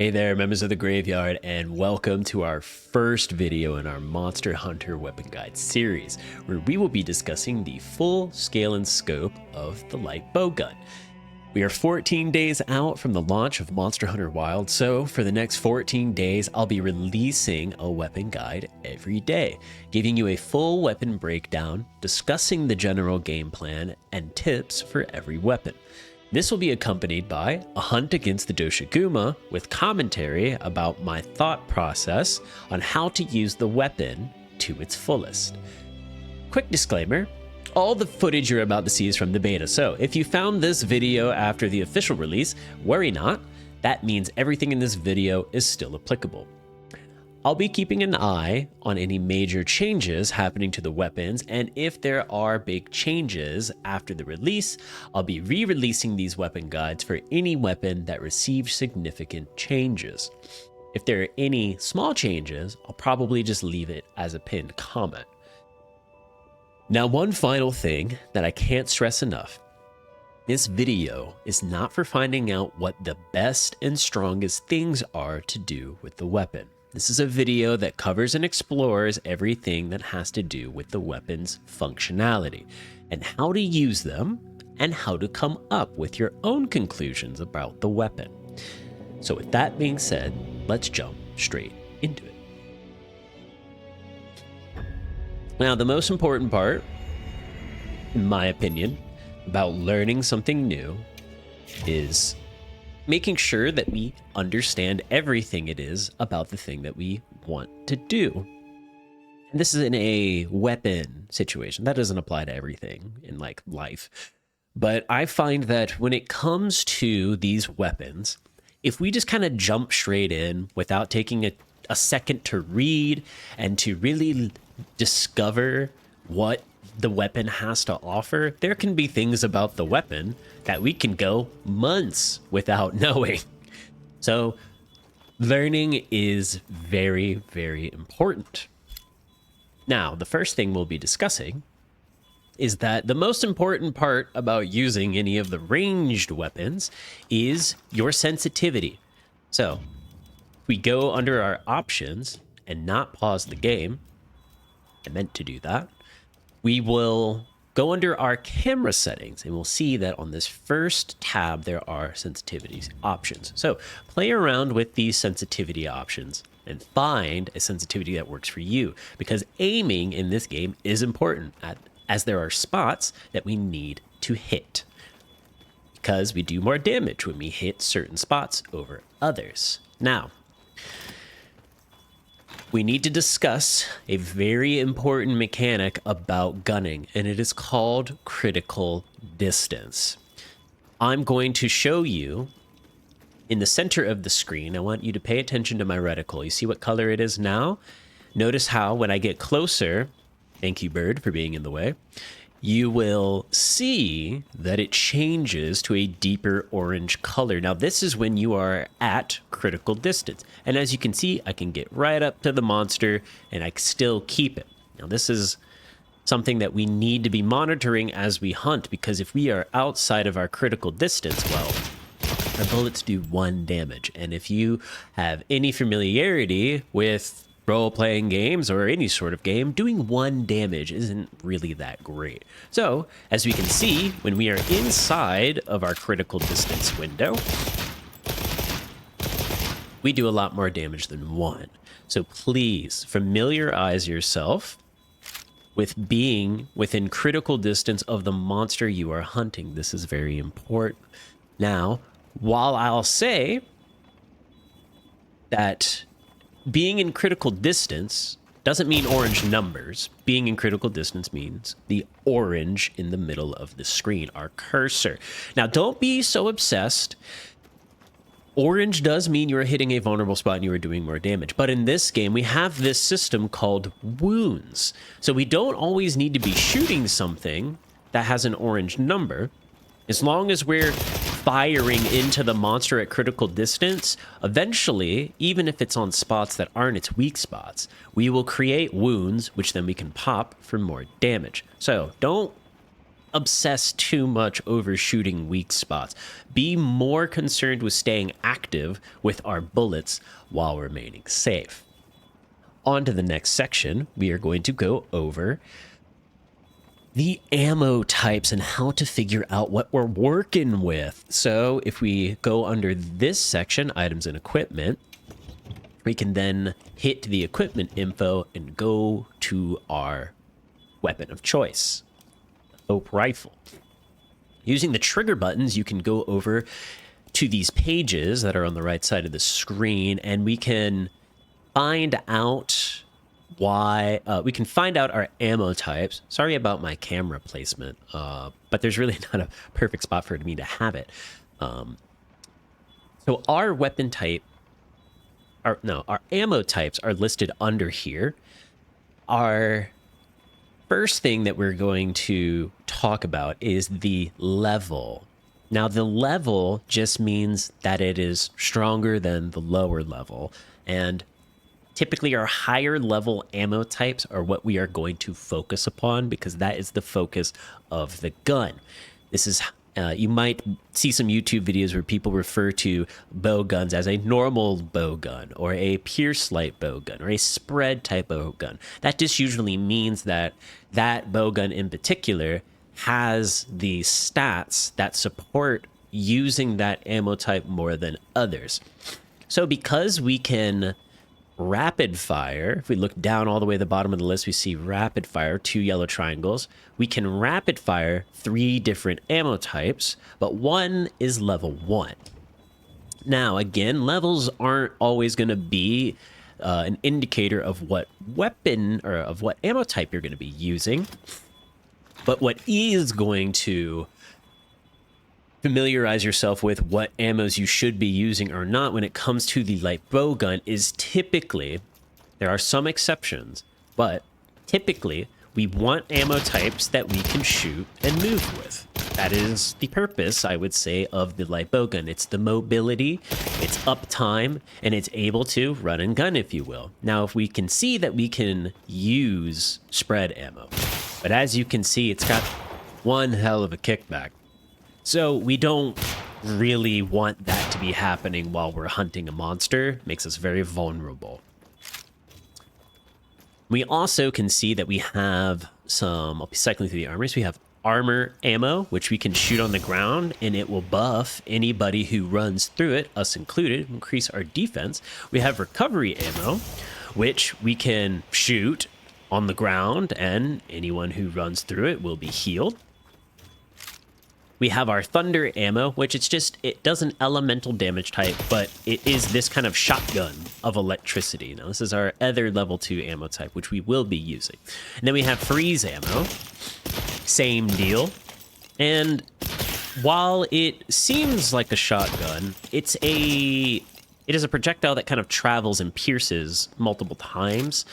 Hey there, members of the Graveyard, and welcome to our first video in our Monster Hunter Weapon Guide series, where we will be discussing the full scale and scope of the Light Bowgun. We are 14 days out from the launch of Monster Hunter Wild, so for the next 14 days, I'll be releasing a weapon guide every day, giving you a full weapon breakdown, discussing the general game plan, and tips for every weapon. This will be accompanied by a hunt against the Doshaguma with commentary about my thought process on how to use the weapon to its fullest. Quick disclaimer, all the footage you're about to see is from the beta, so if you found this video after the official release, worry not, that means everything in this video is still applicable. I'll be keeping an eye on any major changes happening to the weapons, and if there are big changes after the release, I'll be re-releasing these weapon guides for any weapon that received significant changes. If there are any small changes, I'll probably just leave it as a pinned comment. Now, one final thing that I can't stress enough. This video is not for finding out what the best and strongest things are to do with the weapon. This is a video that covers and explores everything that has to do with the weapon's functionality and how to use them and how to come up with your own conclusions about the weapon. So with that being said, let's jump straight into it. Now, the most important part, in my opinion, about learning something new is making sure that we understand everything it is about the thing that we want to do. And this is in a weapon situation. That doesn't apply to everything in like life. But I find that when it comes to these weapons, if we just kind of jump straight in without taking a second to read and to really discover what the weapon has to offer, there can be things about the weapon that we can go months without knowing. So learning is very, very important. Now, the first thing we'll be discussing is that the most important part about using any of the ranged weapons is your sensitivity. So if we go under our options and not pause the game, I meant to do that, we will go under our camera settings and we'll see that on this first tab there are sensitivity options. So play around with these sensitivity options and find a sensitivity that works for you, because aiming in this game is important as there are spots that we need to hit, because we do more damage when we hit certain spots over others. Now, we need to discuss a very important mechanic about gunning, and it is called critical distance. I'm going to show you in the center of the screen. I want you to pay attention to my reticle. You see what color it is now? Notice how when I get closer, thank you, bird, for being in the way, you will see that it changes to a deeper orange color. Now, this is when you are at critical distance. And as you can see, I can get right up to the monster and I still keep it. Now, this is something that we need to be monitoring as we hunt, because if we are outside of our critical distance, well, our bullets do 1 damage. And if you have any familiarity with role-playing games or any sort of game, doing 1 damage isn't really that great. So, as we can see, when we are inside of our critical distance window, we do a lot more damage than 1. So please familiarize yourself with being within critical distance of the monster you are hunting. This is very important. Now, while I'll say that being in critical distance doesn't mean orange numbers. Being in critical distance means the orange in the middle of the screen, our cursor. Now, don't be so obsessed. Orange does mean you're hitting a vulnerable spot and you are doing more damage. But in this game, we have this system called wounds. So we don't always need to be shooting something that has an orange number. As long as we're firing into the monster at critical distance, eventually, even if it's on spots that aren't its weak spots, we will create wounds, which then we can pop for more damage. So don't obsess too much over shooting weak spots. Be more concerned with staying active with our bullets while remaining safe. On to the next section, we are going to go over the ammo types and how to figure out what we're working with. So if we go under this section, items and equipment, we can then hit the equipment info and go to our weapon of choice, the Hope Rifle. Using the trigger buttons, you can go over to these pages that are on the right side of the screen, and we can find out we can find out our ammo types. Sorry about my camera placement, but there's really not a perfect spot for me to have it. So our weapon type, our ammo types are listed under here. Our first thing that we're going to talk about is the level. Now, the level just means that it is stronger than the lower level, and typically our higher level ammo types are what we are going to focus upon because that is the focus of the gun. This is you might see some YouTube videos where people refer to bow guns as a normal bow gun or a pierce light bow gun or a spread type bow gun. That just usually means that that bow gun in particular has the stats that support using that ammo type more than others. So because we can rapid fire, if we look down all the way to the bottom of the list, we see rapid fire, 2 yellow triangles. We can rapid fire 3 different ammo types, but one is level 1. Now, again, levels aren't always going to be an indicator of what weapon or of what ammo type you're going to be using, but what is going to familiarize yourself with what ammos you should be using or not when it comes to the light bow gun is typically, there are some exceptions, but typically we want ammo types that we can shoot and move with. That is the purpose, I would say, of the light bow gun. It's the mobility, it's uptime, and it's able to run and gun, if you will. Now, if we can see that we can use spread ammo, but as you can see, it's got one hell of a kickback. So we don't really want that to be happening while we're hunting a monster. Makes us very vulnerable. We also can see that we have some, I'll be cycling through the armories. We have armor ammo, which we can shoot on the ground, and it will buff anybody who runs through it, us included, increase our defense. We have recovery ammo, which we can shoot on the ground, and anyone who runs through it will be healed. We have our thunder ammo, which it does an elemental damage type, but it is this kind of shotgun of electricity. Now, this is our other level 2 ammo type, which we will be using. And then we have freeze ammo, same deal. And while it seems like a shotgun, it is a projectile that kind of travels and pierces multiple times.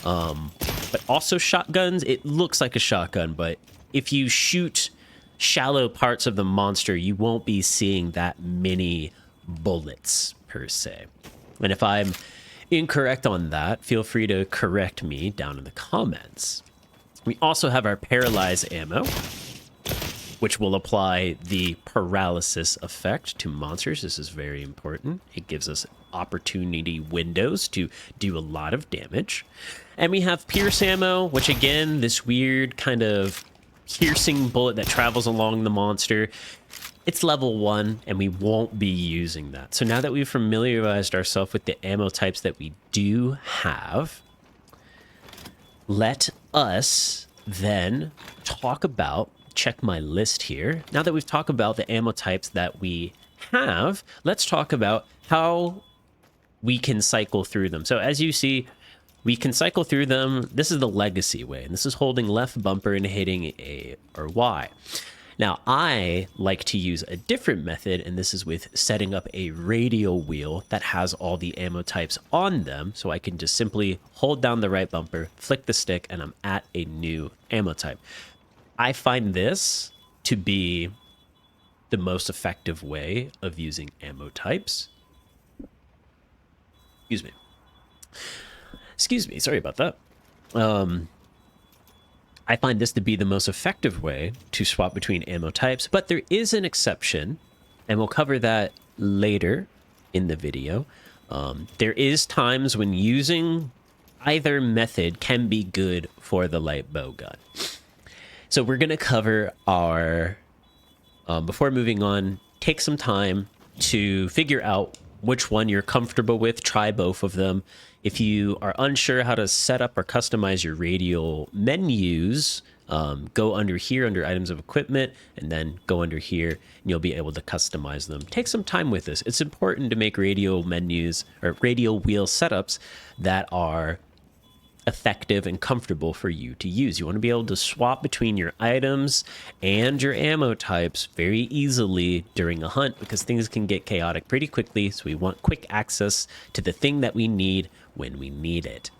But also shotguns, it looks like a shotgun, but if you shoot shallow parts of the monster, you won't be seeing that many bullets per se. And if I'm incorrect on that, feel free to correct me down in the comments. We also have our paralyze ammo, which will apply the paralysis effect to monsters. This is very important. It gives us opportunity windows to do a lot of damage. And we have pierce ammo, which again, this weird kind of piercing bullet that travels along the monster. It's level 1, and we won't be using that. So now that we've familiarized ourselves with the ammo types that we do have, let us then talk about, check my list here. Now that we've talked about the ammo types that we have, let's talk about how we can cycle through them. So as you see, we can cycle through them. This is the legacy way, and this is holding left bumper and hitting A or Y. Now, I like to use a different method, and this is with setting up a radial wheel that has all the ammo types on them, so I can just simply hold down the right bumper, flick the stick, and I'm at a new ammo type. I find this to be the most effective way of using ammo types. Excuse me, sorry about that. I find this to be the most effective way to swap between ammo types, but there is an exception, and we'll cover that later in the video. There is times when using either method can be good for the light bowgun. So we're going to cover our, before moving on, take some time to figure out which one you're comfortable with. Try both of them. If you are unsure how to set up or customize your radial menus, go under here under items of equipment, and then go under here and you'll be able to customize them. Take some time with this. It's important to make radial menus or radial wheel setups that are effective and comfortable for you to use. You want to be able to swap between your items and your ammo types very easily during a hunt, because things can get chaotic pretty quickly. So we want quick access to the thing that we need when we need it.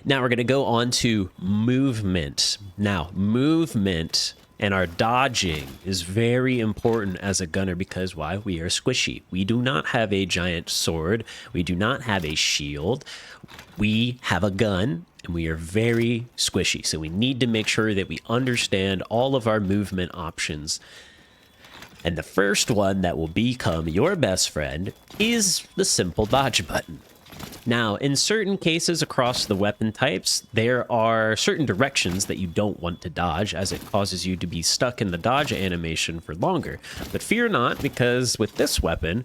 Now we're going to go on to movement. Now, movement and our dodging is very important as a gunner, because why? We are squishy. We do not have a giant sword. We do not have a shield. We have a gun, and we are very squishy. So we need to make sure that we understand all of our movement options. And the first one that will become your best friend is the simple dodge button. Now, in certain cases across the weapon types, there are certain directions that you don't want to dodge, as it causes you to be stuck in the dodge animation for longer. But fear not, because with this weapon,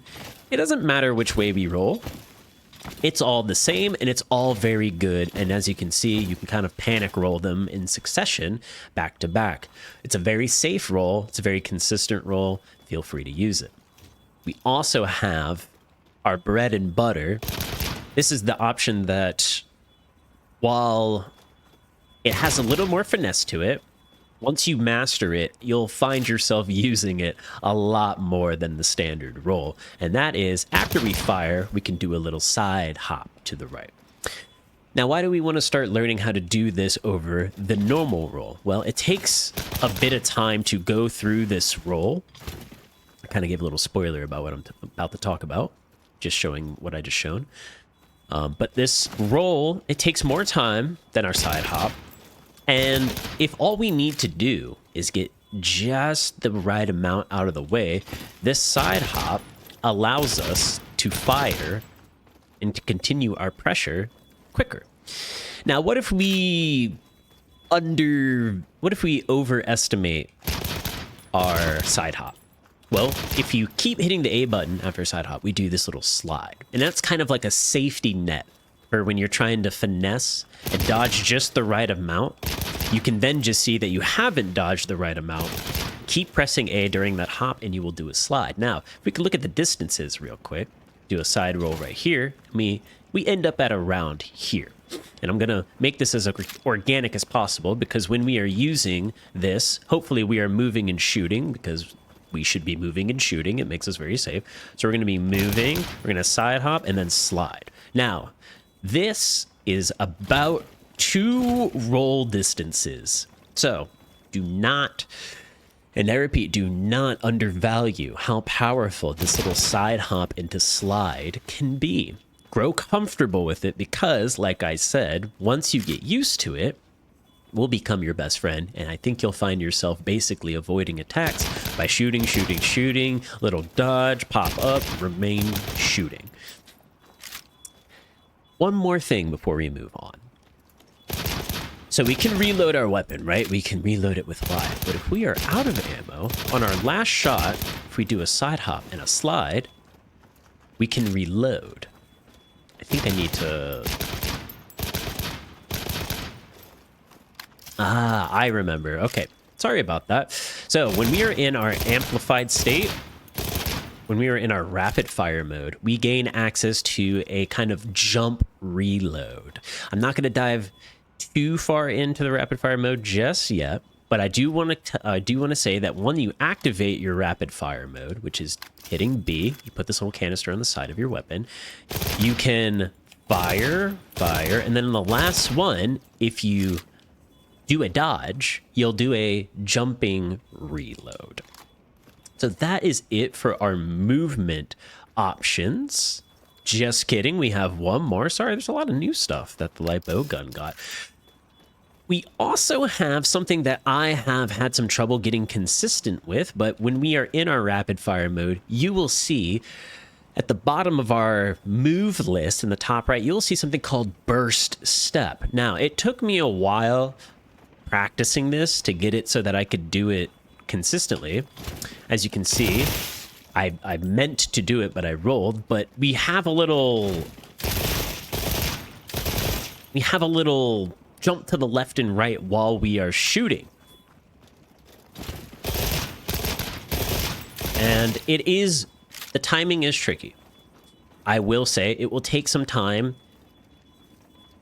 it doesn't matter which way we roll. It's all the same, and it's all very good. And as you can see, you can kind of panic roll them in succession, back to back. It's a very safe roll. It's a very consistent roll. Feel free to use it. We also have our bread and butter. This is the option that, while it has a little more finesse to it, once you master it, you'll find yourself using it a lot more than the standard roll. And that is, after we fire, we can do a little side hop to the right. Now, why do we want to start learning how to do this over the normal roll? Well, it takes a bit of time to go through this roll. I kind of gave a little spoiler about what I'm about to talk about, just showing what I just shown. But this roll, it takes more time than our side hop. And if all we need to do is get just the right amount out of the way, this side hop allows us to fire and to continue our pressure quicker. Now, what if we overestimate our side hop? Well, if you keep hitting the A button after side hop, we do this little slide. And that's kind of like a safety net for when you're trying to finesse and dodge just the right amount. You can then just see that you haven't dodged the right amount. Keep pressing A during that hop and you will do a slide. Now, if we can look at the distances real quick, do a side roll right here, we end up at around here. And I'm going to make this as organic as possible, because when we are using this, hopefully we are moving and shooting, because we should be moving and shooting. It makes us very safe. So we're going to be moving, we're going to side hop, and then slide. Now, this is about 2 roll distances. So do not, and I repeat, do not undervalue how powerful this little side hop into slide can be. Grow comfortable with it, because, like I said, once you get used to it, will become your best friend, and I think you'll find yourself basically avoiding attacks by shooting, little dodge, pop up, remain shooting. One more thing before we move on. So we can reload our weapon, right? We can reload it with live, but if we are out of ammo, on our last shot, if we do a side hop and a slide, we can reload. I think I need to... I remember. Okay, sorry about that. So when we are in our amplified state, when we are in our rapid fire mode, we gain access to a kind of jump reload. I'm not going to dive too far into the rapid fire mode just yet, but I do want to say that when you activate your rapid fire mode, which is hitting B, you put this little canister on the side of your weapon, you can fire, and then in the last one, if you do a dodge, you'll do a jumping reload. So that is it for our movement options. Just kidding, we have one more. Sorry, there's a lot of new stuff that the Light Bowgun got. We also have something that I have had some trouble getting consistent with, but when we are in our rapid fire mode, you will see at the bottom of our move list in the top right, you'll see something called burst step. Now, it took me a while practicing this to get it so that I could do it consistently. As you can see, I meant to do it, but I rolled, but we have a little jump to the left and right while we are shooting. And the timing is tricky. I will say it will take some time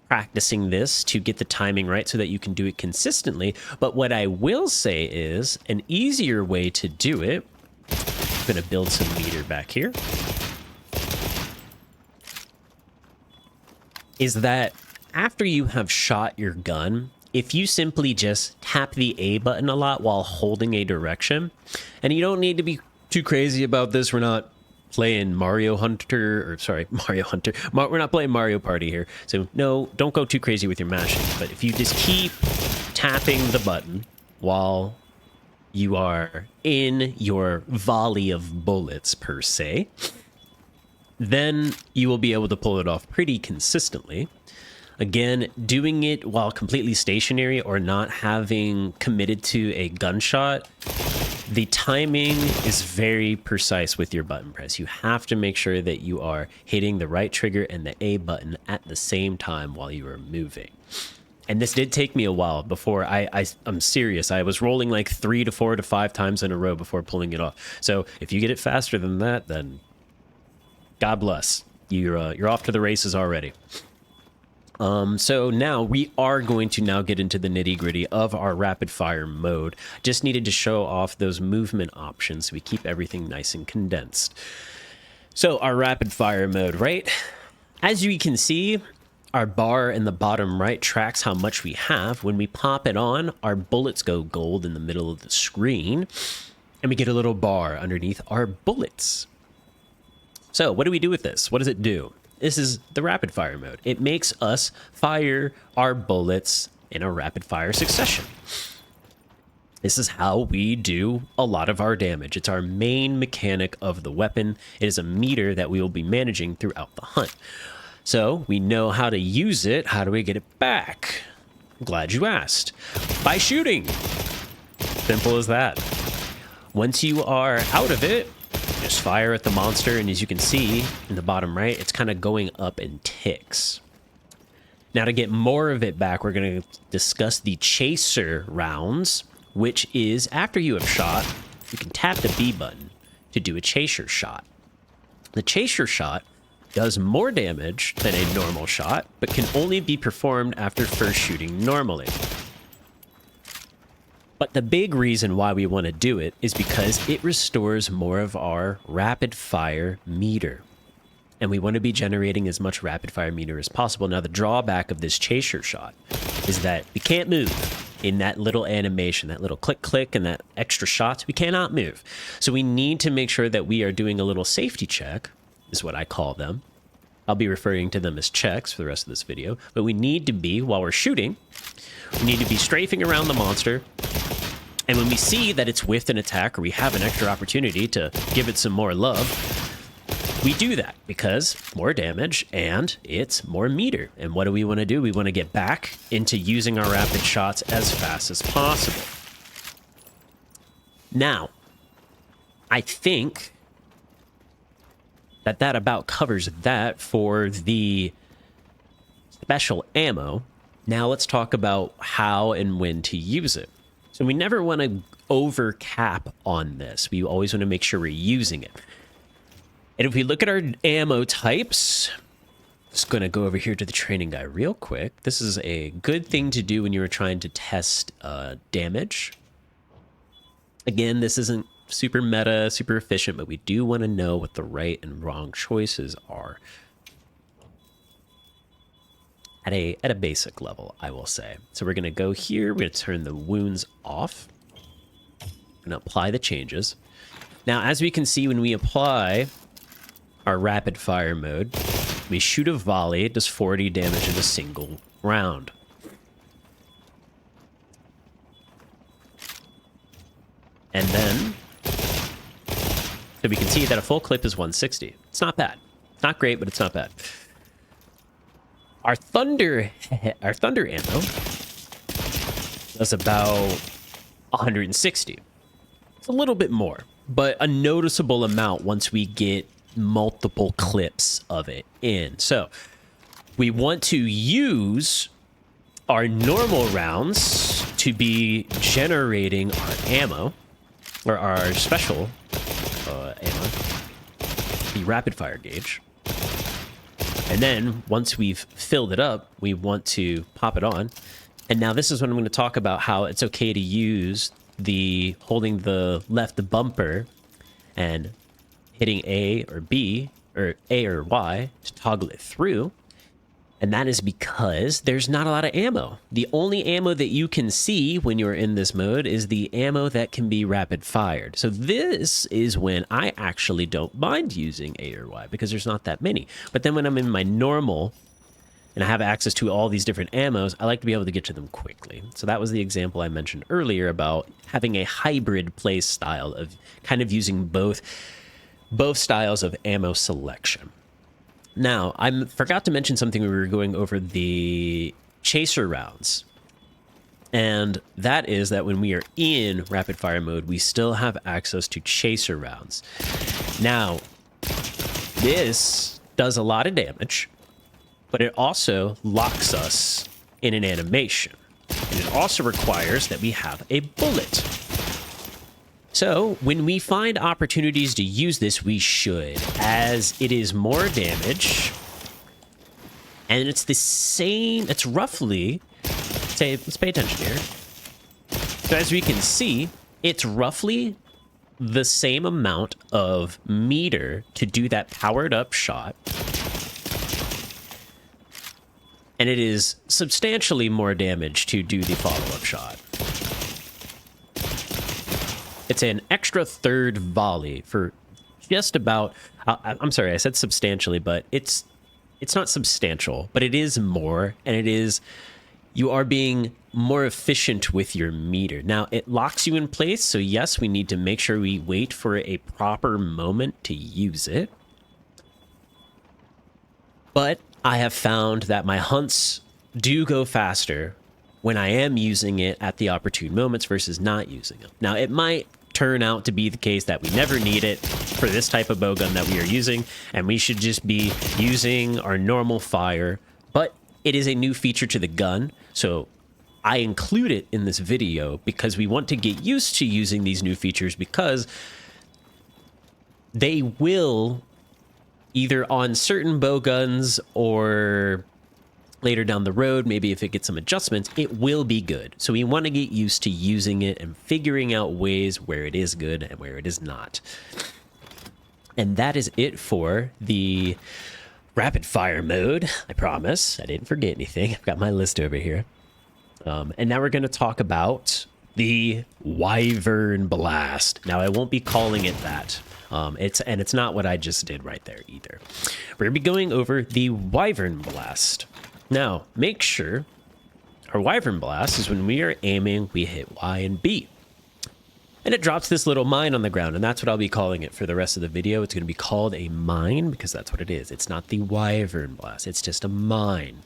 practicing this to get the timing right so that you can do it consistently. But what I will say is an easier way to do it. I'm going to build some meter back here. Is that after you have shot your gun, if you simply just tap the A button a lot while holding a direction, and you don't need to be too crazy about this. We're not playing Mario Hunter, or sorry, Mario Hunter. We're not playing Mario Party here. So no, don't go too crazy with your mashing. But if you just keep tapping the button while you are in your volley of bullets per se, then you will be able to pull it off pretty consistently. Again, doing it while completely stationary or not having committed to a gunshot, the timing is very precise with your button press. You have to make sure that you are hitting the right trigger and the A button at the same time while you are moving. And this did take me a while before I'm serious. I was rolling like 3 to 4 to 5 times in a row before pulling it off. So if you get it faster than that, then God bless. You're off to the races already. So now we are going to now get into the nitty gritty of our rapid fire mode. Just needed to show off those movement options so we keep everything nice and condensed. So our rapid fire mode, right? As you can see, our bar in the bottom right tracks how much we have. When we pop it on, our bullets go gold in the middle of the screen, and we get a little bar underneath our bullets. So what do we do with this? What does it do? This is the rapid fire mode. It makes us fire our bullets in a rapid fire succession. This is how we do a lot of our damage. It's our main mechanic of the weapon. It is a meter that we will be managing throughout the hunt. So we know how to use it. How do we get it back? I'm glad you asked. By shooting. Simple as that. Once you are out of it, just fire at the monster, and as you can see in the bottom right, it's kind of going up in ticks. Now to get more of it back, we're going to discuss the chaser rounds, which is after you have shot, you can tap the B button to do a chaser shot. The chaser shot does more damage than a normal shot, but can only be performed after first shooting normally. But the big reason why we want to do it is because it restores more of our rapid fire meter. And we want to be generating as much rapid fire meter as possible. Now, the drawback of this chaser shot is that we can't move in that little animation, that little click, click, and that extra shots. We cannot move. So we need to make sure that we are doing a little safety check, is what I call them. I'll be referring to them as checks for the rest of this video. But we need to be, while we're shooting, we need to be strafing around the monster. And when we see that it's with an attack or we have an extra opportunity to give it some more love, we do that because more damage and it's more meter. And what do we want to do? We want to get back into using our rapid shots as fast as possible. Now, I think that about covers that for the special ammo. Now let's talk about how and when to use it. So we never want to over cap on this. We always want to make sure we're using it. And if we look at our ammo types, just going to go over here to the training guy real quick. This is a good thing to do when you're trying to test damage. Again, this isn't super meta, super efficient, but we do want to know what the right and wrong choices are. At a basic level, I will say. So we're going to go here. We're going to turn the wounds off. We're going to apply the changes. Now, as we can see, when we apply our rapid fire mode, we shoot a volley. It does 40 damage in a single round. And then, so we can see that a full clip is 160. It's not bad. It's not great, but it's not bad. Our thunder ammo does about 160. It's a little bit more, but a noticeable amount once we get multiple clips of it in. So we want to use our normal rounds to be generating our ammo, or our special ammo, the rapid fire gauge. And then once we've filled it up, we want to pop it on. And now this is when I'm going to talk about how it's okay to use the holding the left bumper and hitting A or B or A or Y to toggle it through. And that is because there's not a lot of ammo. The only ammo that you can see when you're in this mode is the ammo that can be rapid fired. So this is when I actually don't mind using A or Y because there's not that many. But then when I'm in my normal and I have access to all these different ammos, I like to be able to get to them quickly. So that was the example I mentioned earlier about having a hybrid play style of kind of using both styles of ammo selection. Now, I forgot to mention something when we were going over the chaser rounds. And that is that when we are in rapid fire mode, we still have access to chaser rounds. Now, this does a lot of damage, but it also locks us in an animation. And it also requires that we have a bullet. So when we find opportunities to use this, we should, as it is more damage. And it's the same, it's roughly, say, let's pay attention here. So as we can see, it's roughly the same amount of meter to do that powered up shot. And it is substantially more damage to do the follow-up shot. It's an extra third volley for just about, I'm sorry, I said substantially, but it's not substantial, but it is more, and it is, you are being more efficient with your meter. Now, it locks you in place, so yes, we need to make sure we wait for a proper moment to use it. But I have found that my hunts do go faster when I am using it at the opportune moments versus not using it. Now, it might turn out to be the case that we never need it for this type of bowgun that we are using, and we should just be using our normal fire, but it is a new feature to the gun, so I include it in this video because we want to get used to using these new features because they will, either on certain bowguns or later down the road, maybe if it gets some adjustments, it will be good. So we want to get used to using it and figuring out ways where it is good and where it is not. And that is it for the rapid fire mode. I promise I didn't forget anything. I've got my list over here. And now we're going to talk about the Wyvern Blast. Now, I won't be calling it that. It's not what I just did right there either. We're going to be going over the Wyvern Blast. Now, make sure our Wyvern Blast is when we are aiming, we hit Y and B. And it drops this little mine on the ground, and that's what I'll be calling it for the rest of the video. It's going to be called a mine because that's what it is. It's not the Wyvern Blast. It's just a mine.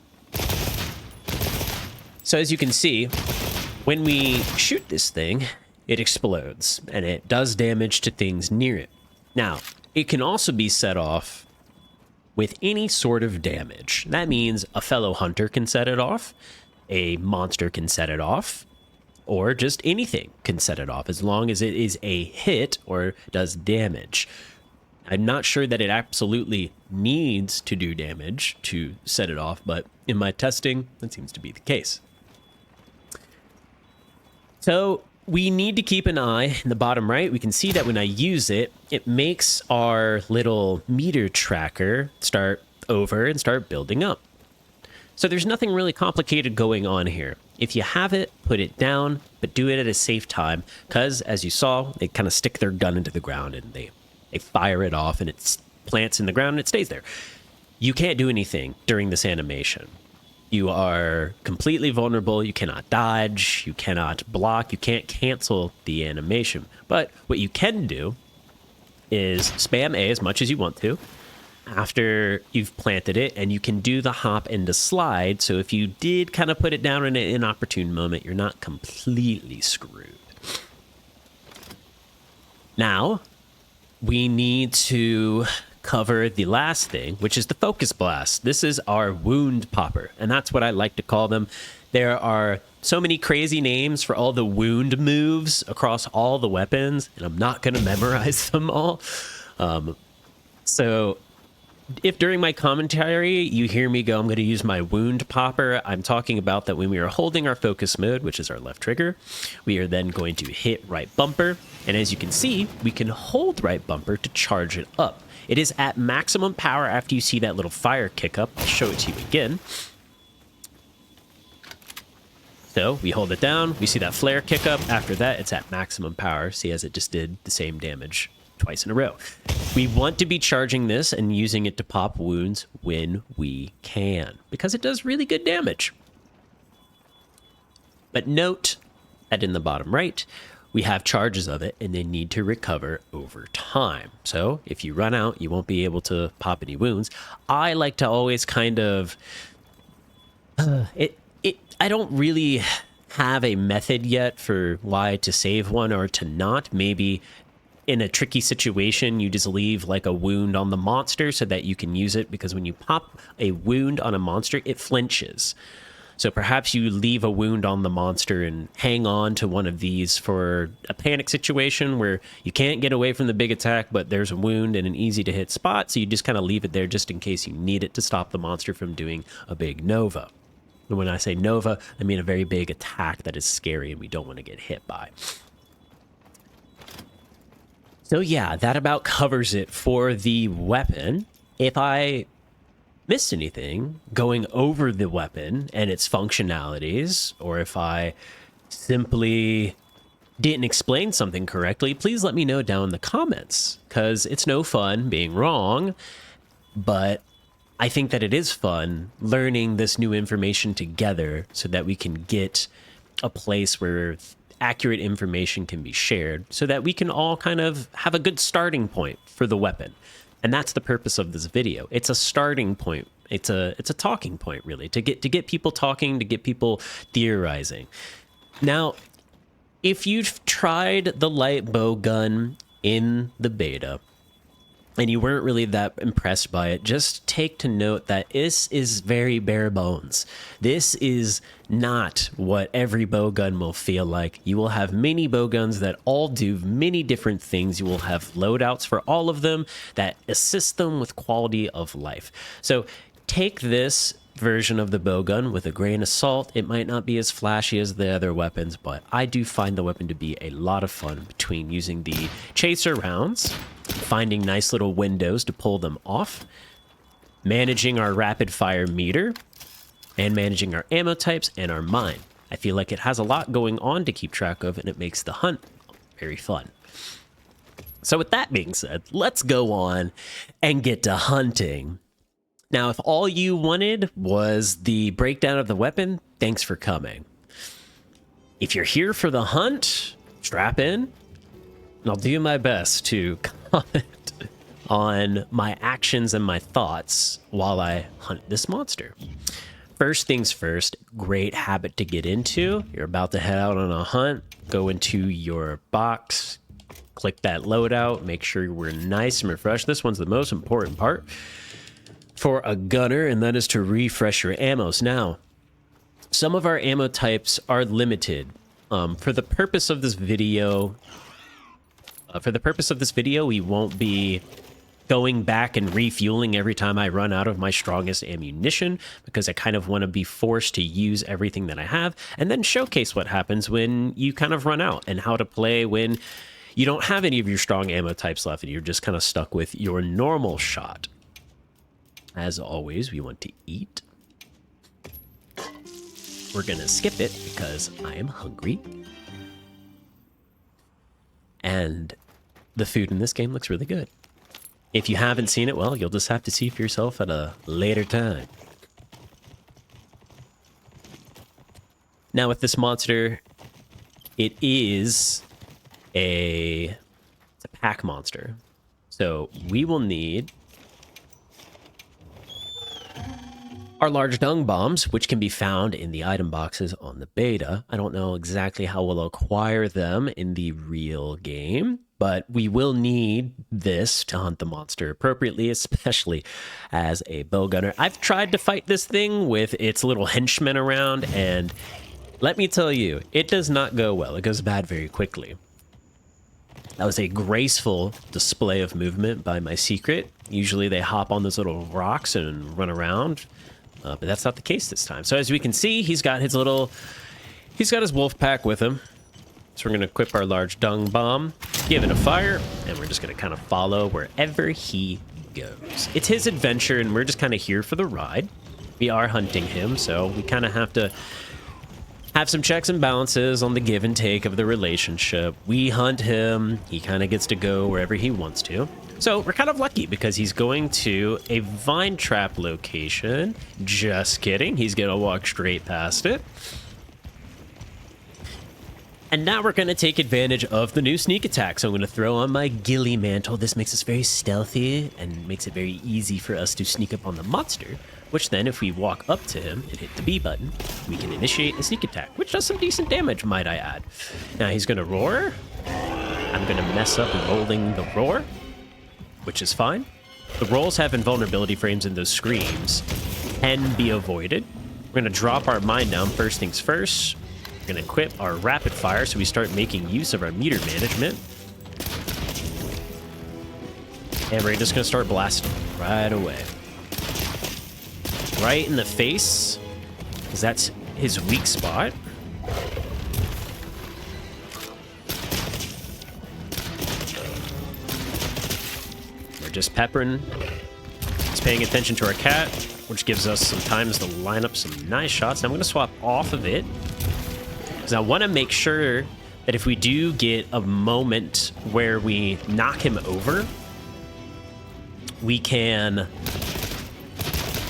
So as you can see, when we shoot this thing, it explodes, and it does damage to things near it. Now, it can also be set off with any sort of damage. That means a fellow hunter can set it off, a monster can set it off, or just anything can set it off as long as it is a hit or does damage. I'm not sure that it absolutely needs to do damage to set it off, but in my testing, that seems to be the case. So we need to keep an eye in the bottom right. We can see that when I use it, it makes our little meter tracker start over and start building up. So there's nothing really complicated going on here. If you have it, put it down, but do it at a safe time, because as you saw, they kind of stick their gun into the ground and they fire it off and it plants in the ground and it stays there. You can't do anything during this animation. You are completely vulnerable. You cannot dodge. You cannot block. You can't cancel the animation. But what you can do is spam A as much as you want to after you've planted it, and you can do the hop and the slide. So if you did kind of put it down in an inopportune moment, you're not completely screwed. Now, we need to cover the last thing, which is the focus blast. This is our wound popper, and that's what I like to call them. There are so many crazy names for all the wound moves across all the weapons, and I'm not going to memorize them all. So if during my commentary you hear me go, I'm going to use my wound popper, I'm talking about that when we are holding our focus mode, which is our left trigger, we are then going to hit right bumper. And as you can see, we can hold right bumper to charge it up. It is at maximum power after you see that little fire kick up. I'll show it to you again. So we hold it down, we see that flare kick up. After that, it's at maximum power. See, as it just did the same damage twice in a row. We want to be charging this and using it to pop wounds when we can, because it does really good damage. But note that in the bottom right, we have charges of it, and they need to recover over time. So if you run out, you won't be able to pop any wounds. I like to always kind of... I don't really have a method yet for why to save one or to not. Maybe in a tricky situation, you just leave like a wound on the monster so that you can use it, because when you pop a wound on a monster, it flinches. So perhaps you leave a wound on the monster and hang on to one of these for a panic situation where you can't get away from the big attack, but there's a wound in an easy to hit spot. So you just kind of leave it there just in case you need it to stop the monster from doing a big nova. And when I say nova, I mean a very big attack that is scary and we don't want to get hit by. So yeah, that about covers it for the weapon. If I missed anything going over the weapon and its functionalities, or if I simply didn't explain something correctly, please let me know down in the comments, because it's no fun being wrong, but I think that it is fun learning this new information together so that we can get a place where accurate information can be shared so that we can all kind of have a good starting point for the weapon. And that's the purpose of this video. It's a starting point. It's a talking point, really, to get people talking, to get people theorizing. Now, if you've tried the Light Bowgun in the beta and you weren't really that impressed by it, just take to note that this is very bare bones. This is not what every bowgun will feel like. You will have many bowguns that all do many different things. You will have loadouts for all of them that assist them with quality of life. So take this version of the bowgun with a grain of salt. It might not be as flashy as the other weapons, but I do find the weapon to be a lot of fun between using the chaser rounds, finding nice little windows to pull them off, managing our rapid fire meter, and managing our ammo types and our mine. I feel like it has a lot going on to keep track of, and it makes the hunt very fun. So with that being said, let's go on and get to hunting. Now, if all you wanted was the breakdown of the weapon, thanks for coming. If you're here for the hunt, strap in, and I'll do my best to comment on my actions and my thoughts while I hunt this monster. First things first, great habit to get into. You're about to head out on a hunt, go into your box, click that loadout, make sure we're nice and refreshed. This one's the most important part for a gunner, and that is to refresh your ammos. Now, some of our ammo types are limited. For the purpose of this video, we won't be going back and refueling every time I run out of my strongest ammunition, because I kind of want to be forced to use everything that I have and then showcase what happens when you kind of run out and how to play when you don't have any of your strong ammo types left and you're just kind of stuck with your normal shot. As always, we want to eat. We're going to skip it because I am hungry. And the food in this game looks really good. If you haven't seen it, well, you'll just have to see for yourself at a later time. Now with this monster, it's a pack monster. So we will need our large dung bombs, which can be found in the item boxes on the beta. I don't know exactly how we'll acquire them in the real game, but we will need this to hunt the monster appropriately, especially as a bowgunner. I've tried to fight this thing with its little henchmen around, and let me tell you, it does not go well. It goes bad very quickly. That was a graceful display of movement by my secret. Usually they hop on those little rocks and run around, but that's not the case this time. So as we can see, he's got his wolf pack with him. So we're going to equip our large dung bomb, give it a fire, and we're just going to kind of follow wherever he goes. It's his adventure, and we're just kind of here for the ride. We are hunting him, so we kind of have to have some checks and balances on the give and take of the relationship. We hunt him. He kind of gets to go wherever he wants to. So we're kind of lucky because he's going to a vine trap location. Just kidding. He's going to walk straight past it. And now we're going to take advantage of the new sneak attack. So I'm going to throw on my ghillie mantle. This makes us very stealthy and makes it very easy for us to sneak up on the monster, which then if we walk up to him and hit the B button, we can initiate a sneak attack, which does some decent damage, might I add. Now he's going to roar. I'm going to mess up rolling the roar, which is fine. The rolls have invulnerability frames, and those screams can be avoided. We're going to drop our mine down first things first. We're going to equip our rapid fire so we start making use of our meter management. And we're just going to start blasting right away. Right in the face, because that's his weak spot. We're just peppering. He's paying attention to our cat, which gives us some times to line up some nice shots. Now I'm going to swap off of it, because I want to make sure that if we do get a moment where we knock him over, we can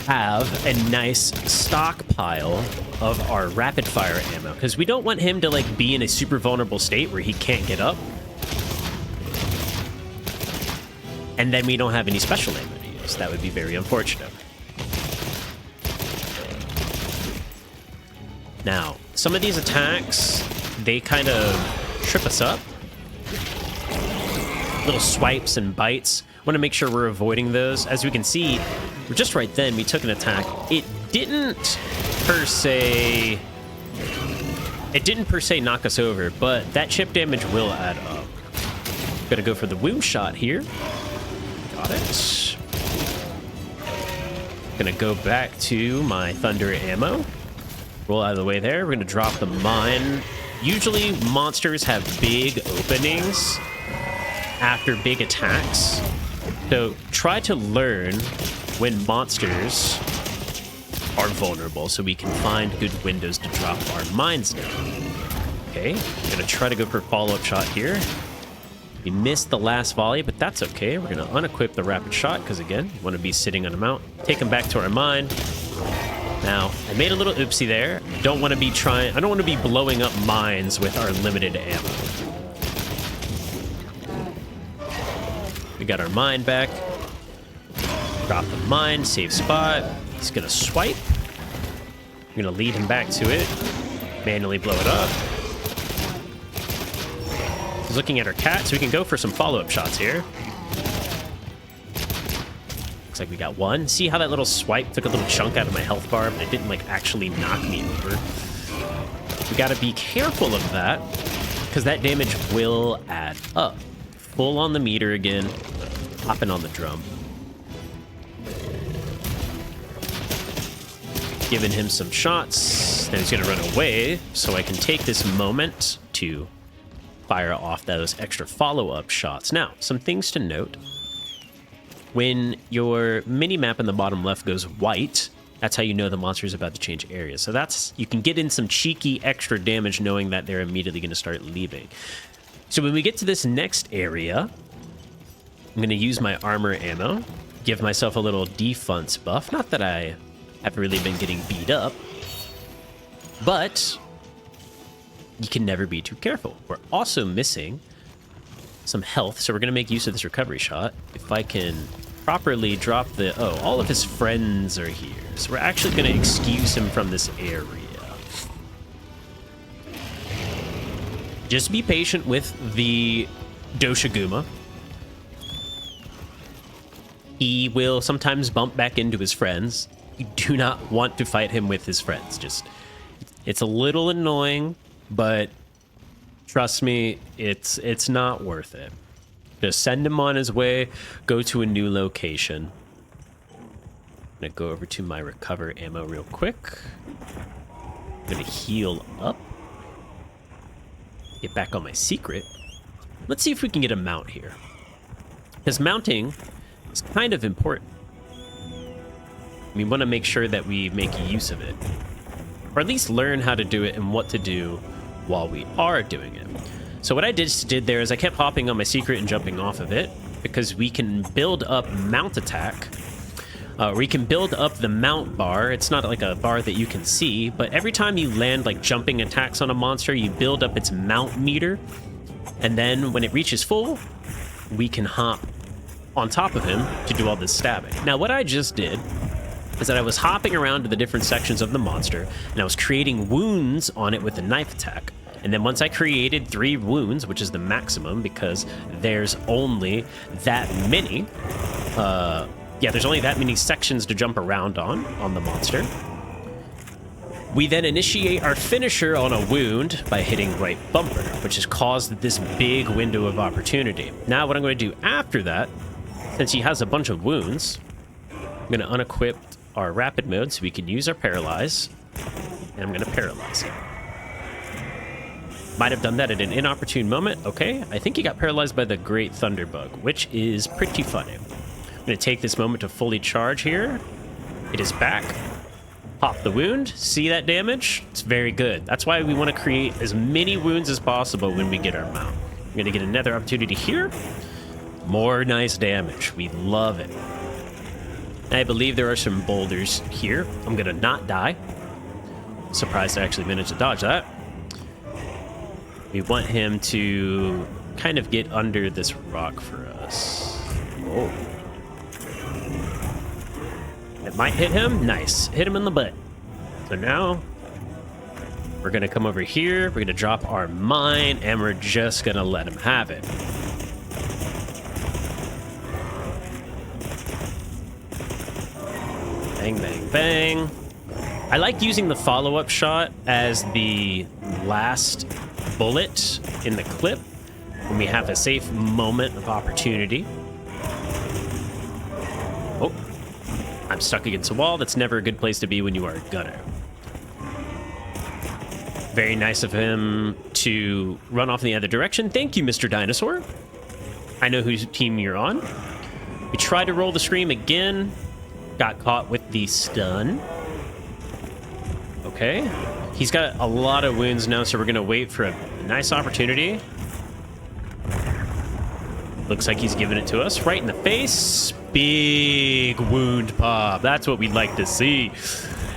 have a nice stockpile of our rapid fire ammo, because we don't want him to like be in a super vulnerable state where he can't get up, and then we don't have any special ammo to use. That would be very unfortunate. Now, some of these attacks, they kind of trip us up. Little swipes and bites. Want to make sure we're avoiding those. As we can see, just right then, we took an attack. It didn't per se knock us over, but that chip damage will add up. Gonna go for the wound shot here. Got it. Gonna go back to my thunder ammo. Roll out of the way there. We're gonna drop the mine. Usually monsters have big openings after big attacks, so try to learn when monsters are vulnerable so we can find good windows to drop our mines down. Okay, I'm gonna try to go for a follow-up shot here. We missed the last volley, but that's okay. We're gonna unequip the rapid shot because again, we want to be sitting on a mount. Take him back to our mine. Now, I made a little oopsie there. I don't want to be blowing up mines with our limited ammo. We got our mine back. Drop the mine, save spot. He's gonna swipe. I'm gonna lead him back to it. Manually blow it up. He's looking at our cat, so we can go for some follow-up shots here. Looks like we got one. See how that little swipe took a little chunk out of my health bar, but it didn't like actually knock me over. We gotta be careful of that, because that damage will add up. Full on the meter again. Hopping on the drum. Giving him some shots. Then he's going to run away, so I can take this moment to fire off those extra follow-up shots. Now, some things to note. When your mini-map in the bottom left goes white, that's how you know the monster is about to change areas. So you can get in some cheeky extra damage knowing that they're immediately going to start leaving. So when we get to this next area, I'm going to use my armor ammo, give myself a little defense buff. Not that I have really been getting beat up, but you can never be too careful. We're also missing some health, so we're going to make use of this recovery shot. If I can properly drop the... Oh, all of his friends are here. So we're actually going to excuse him from this area. Just be patient with the Doshaguma. He will sometimes bump back into his friends. You do not want to fight him with his friends. Just, it's a little annoying, but trust me, it's not worth it. Just send him on his way, go to a new location. I'm gonna go over to my recover ammo real quick. I'm gonna heal up. Get back on my secret. Let's see if we can get a mount here. Because mounting is kind of important. We want to make sure that we make use of it. Or at least learn how to do it and what to do while we are doing it. So what I just did there is I kept hopping on my secret and jumping off of it, because we can build up mount attack. We can build up the mount bar. It's not like a bar that you can see, but every time you land like jumping attacks on a monster, you build up its mount meter. And then when it reaches full, we can hop on top of him to do all this stabbing. Now, what I just did is that I was hopping around to the different sections of the monster, and I was creating wounds on it with a knife attack. And then once I created 3 wounds, which is the maximum because there's only that many, there's only that many sections to jump around on the monster. We then initiate our finisher on a wound by hitting right bumper, which has caused this big window of opportunity. Now what I'm going to do after that, since he has a bunch of wounds, I'm going to unequip our rapid mode so we can use our paralyze, and I'm going to paralyze him. Might have done that at an inopportune moment. Okay, I think he got paralyzed by the Great Thunderbug, which is pretty funny. I'm going to take this moment to fully charge here. It is back. Pop the wound. See that damage? It's very good. That's why we want to create as many wounds as possible when we get our mount. We're going to get another opportunity here. More nice damage. We love it. I believe there are some boulders here. I'm going to not die. Surprised I actually managed to dodge that. We want him to kind of get under this rock for us. Oh. It might hit him. Nice. Hit him in the butt. So now we're going to come over here. We're going to drop our mine, and we're just going to let him have it. Bang, bang, bang. I like using the follow-up shot as the last bullet in the clip when we have a safe moment of opportunity. Oh, I'm stuck against a wall. That's never a good place to be when you are a gunner. Very nice of him to run off in the other direction. Thank you, Mr. Dinosaur. I know whose team you're on. We tried to roll the scream again. Got caught with the stun. Okay. He's got a lot of wounds now, so we're going to wait for a nice opportunity. Looks like he's giving it to us right in the face. Big wound pop. That's what we'd like to see.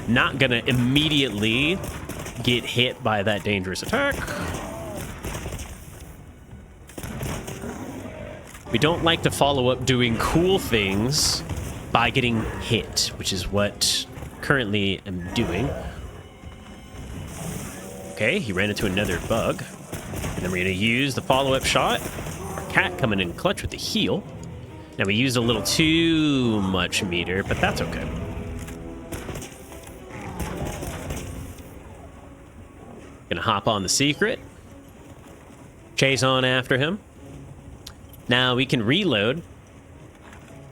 Not going to immediately get hit by that dangerous attack. We don't like to follow up doing cool things by getting hit, which is what currently I'm doing. Okay, he ran into another bug. And then we're going to use the follow-up shot. Our cat coming in clutch with the heal. Now we used a little too much meter, but that's okay. Gonna hop on the secret. Chase on after him. Now we can reload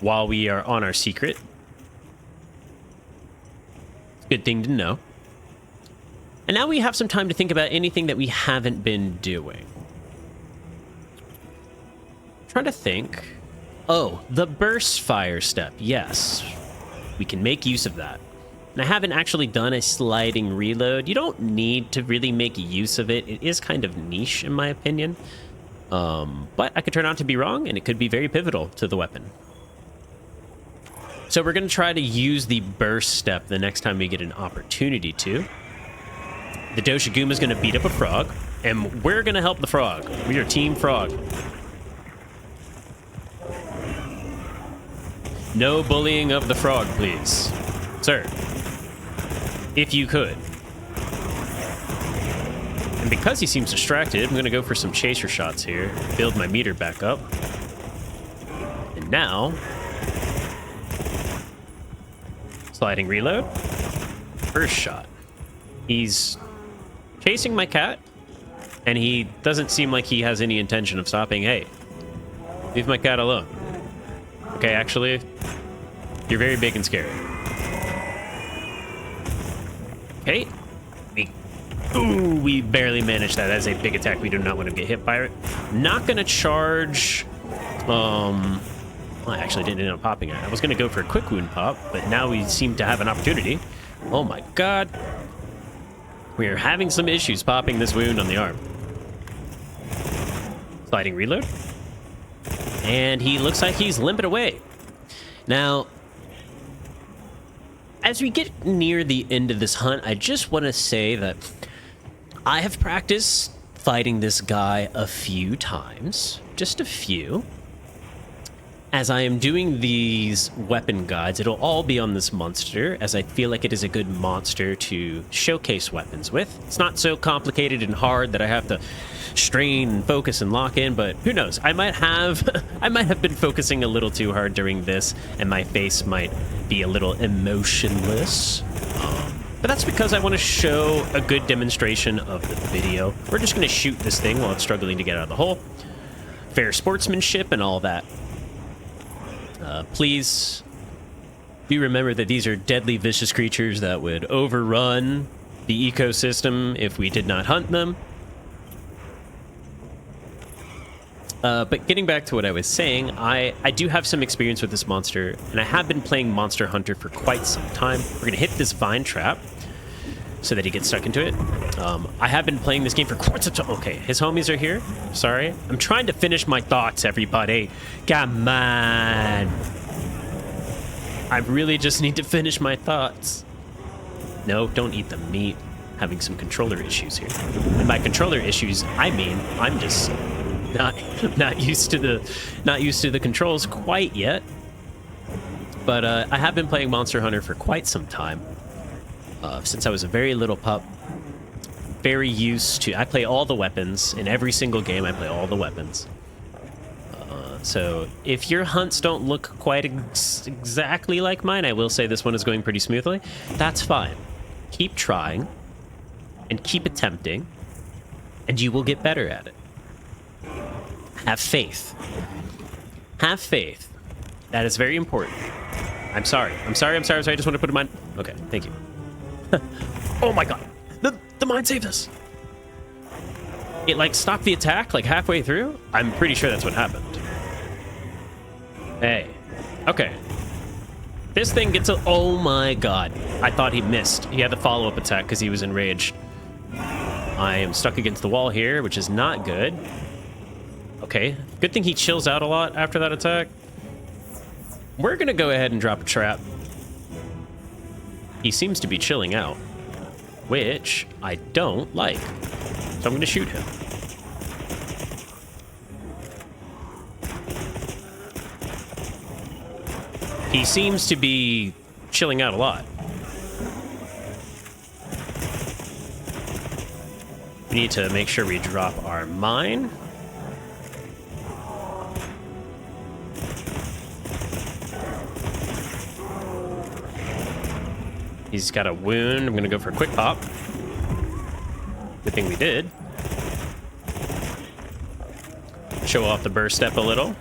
while we are on our secret. Good thing to know. And now we have some time to think about anything that we haven't been doing. I'm trying to think. Oh, the burst fire step. Yes, we can make use of that. And I haven't actually done a sliding reload. You don't need to really make use of it. It is kind of niche in my opinion. But I could turn out to be wrong, and it could be very pivotal to the weapon. So we're going to try to use the burst step the next time we get an opportunity to. The Doshaguma is going to beat up a frog. And we're gonna help the frog. We are Team Frog. No bullying of the frog, please. Sir. If you could. And because he seems distracted, I'm gonna go for some chaser shots here. Build my meter back up. And now... sliding reload. First shot. He's chasing my cat, and he doesn't seem like he has any intention of stopping. Hey, leave my cat alone. Okay, actually, you're very big and scary. Okay. We barely managed that. That's a big attack. We do not want to get hit by it. Not going to charge... Well, I actually didn't end up popping it. I was going to go for a quick wound pop, but now we seem to have an opportunity. Oh my god. We are having some issues popping this wound on the arm. Sliding reload. And he looks like he's limping away. Now, as we get near the end of this hunt, I just want to say that I have practiced fighting this guy a few times. Just a few. As I am doing these weapon guides, it'll all be on this monster, as I feel like it is a good monster to showcase weapons with. It's not so complicated and hard that I have to strain and focus and lock in, but who knows? I might have been focusing a little too hard during this, and my face might be a little emotionless. But that's because I want to show a good demonstration of the video. We're just going to shoot this thing while it's struggling to get out of the hole. Fair sportsmanship and all that. Please do remember that these are deadly, vicious creatures that would overrun the ecosystem if we did not hunt them. But getting back to what I was saying, I do have some experience with this monster, and I have been playing Monster Hunter for quite some time. We're going to hit this vine trap so that he gets stuck into it. I have been playing this game for quite some time. Okay, his homies are here. Sorry. I'm trying to finish my thoughts, everybody. Come on. I really just need to finish my thoughts. No, don't eat the meat. Having some controller issues here. And by controller issues, I mean I'm just not used to the controls quite yet. But I have been playing Monster Hunter for quite some time. Since I was a very little pup. Very used to... I play all the weapons. In every single game, I play all the weapons. So if your hunts don't look quite exactly like mine, I will say this one is going pretty smoothly. That's fine. Keep trying. And keep attempting. And you will get better at it. Have faith. Have faith. That is very important. I'm sorry. I just want to put in mind... Okay, thank you. Oh my god. The mine saved us. It, like, stopped the attack, like, halfway through? I'm pretty sure that's what happened. Hey. Okay. This thing gets a... Oh my god. I thought he missed. He had the follow-up attack because he was enraged. I am stuck against the wall here, which is not good. Okay. Good thing he chills out a lot after that attack. We're gonna go ahead and drop a trap. He seems to be chilling out, which I don't like. So I'm going to shoot him. He seems to be chilling out a lot. We need to make sure we drop our mine. He's got a wound. I'm going to go for a quick pop. Good thing we did. Show off the burst step a little.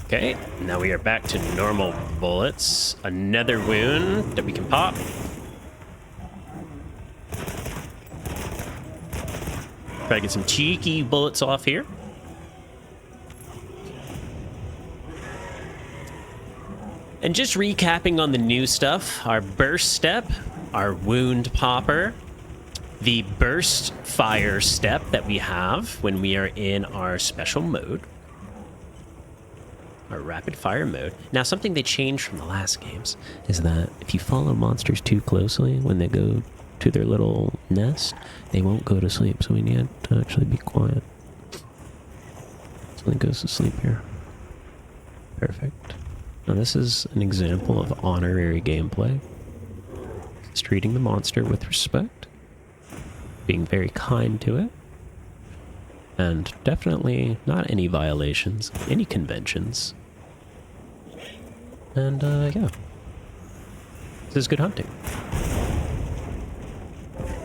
Okay, now we are back to normal bullets. Another wound that we can pop. Try to get some cheeky bullets off here. And just recapping on the new stuff, our burst step, our wound popper, the burst fire step that we have when we are in our special mode, our rapid fire mode. Now, something they changed from the last games is that if you follow monsters too closely when they go to their little nest, they won't go to sleep. So we need to actually be quiet. So it goes to sleep here. Perfect. Now this is an example of honorary gameplay. It's treating the monster with respect, being very kind to it, and definitely not any violations, any conventions. And yeah, this is good hunting.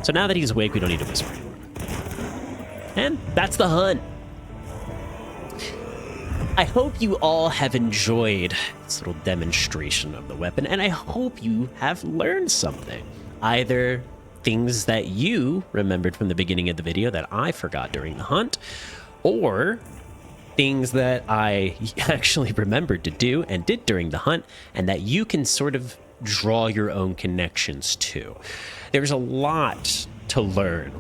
So now that he's awake, we don't need to whisper anymore. And that's the hunt. I hope you all have enjoyed this little demonstration of the weapon, and I hope you have learned something. Either things that you remembered from the beginning of the video that I forgot during the hunt, or things that I actually remembered to do and did during the hunt, and that you can sort of draw your own connections to. There's a lot to learn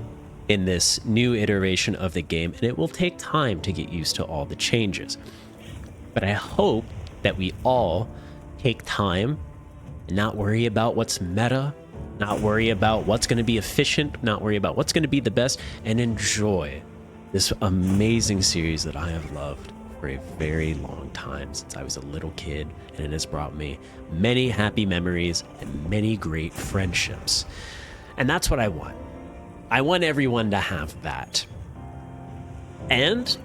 in this new iteration of the game, and it will take time to get used to all the changes. But I hope that we all take time and not worry about what's meta, not worry about what's going to be efficient, not worry about what's going to be the best, and enjoy this amazing series that I have loved for a very long time, since I was a little kid, and it has brought me many happy memories and many great friendships. And that's what I want. I want everyone to have that. And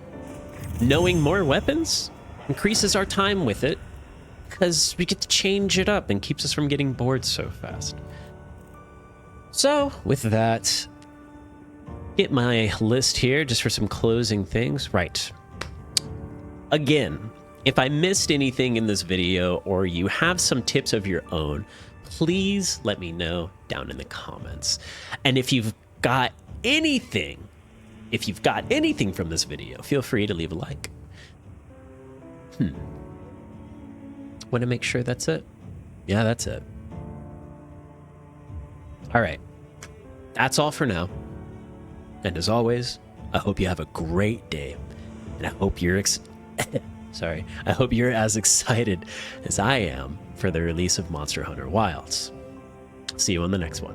knowing more weapons increases our time with it, because we get to change it up and keeps us from getting bored so fast. So with that, get my list here just for some closing things. Right. Again, if I missed anything in this video or you have some tips of your own, please let me know down in the comments. And if you've got anything from this video, feel free to leave a like. Want to make sure that's it? Yeah, that's it. All right. That's all for now. And as always, I hope you have a great day. And I hope you're I hope you're as excited as I am for the release of Monster Hunter Wilds. See you on the next one.